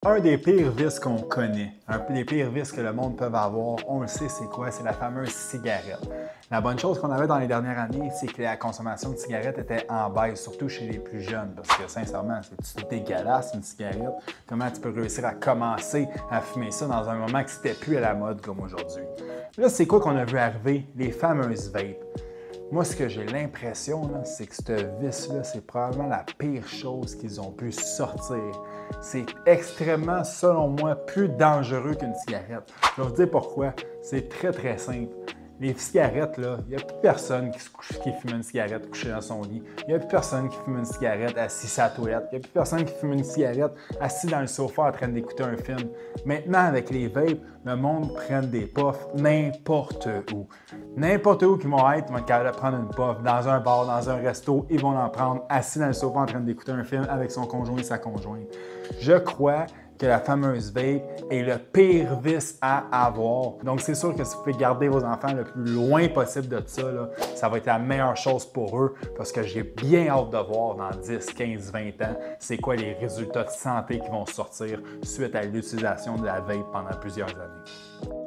Un des pires vices qu'on connaît, un des pires vices que le monde peut avoir, on le sait c'est quoi? C'est la fameuse cigarette. La bonne chose qu'on avait dans les dernières années, c'est que la consommation de cigarettes était en baisse, surtout chez les plus jeunes, parce que sincèrement, c'est dégueulasse une cigarette. Comment tu peux réussir à commencer à fumer ça dans un moment que c'était plus à la mode comme aujourd'hui? Là, c'est quoi qu'on a vu arriver? Les fameuses vapes. Moi, ce que j'ai l'impression, c'est que ce vice-là, c'est probablement la pire chose qu'ils ont pu sortir. C'est extrêmement, selon moi, plus dangereux qu'une cigarette. Je vais vous dire pourquoi. C'est très, très simple. Les cigarettes, là, il n'y a plus personne qui fume une cigarette couché dans son lit. Il n'y a plus personne qui fume une cigarette assis à la toilette. Il n'y a plus personne qui fume une cigarette assis dans le sofa en train d'écouter un film. Maintenant, avec les vapes, le monde prend des puffs n'importe où. N'importe où qu'ils vont être, ils vont être capables de prendre une puff. Dans un bar, dans un resto, ils vont en prendre assis dans le sofa en train d'écouter un film avec son conjoint et sa conjointe. Je crois que la fameuse vape est le pire vice à avoir. Donc, c'est sûr que si vous pouvez garder vos enfants le plus loin possible de ça, ça va être la meilleure chose pour eux parce que j'ai bien hâte de voir dans 10, 15, 20 ans c'est quoi les résultats de santé qui vont sortir suite à l'utilisation de la vape pendant plusieurs années.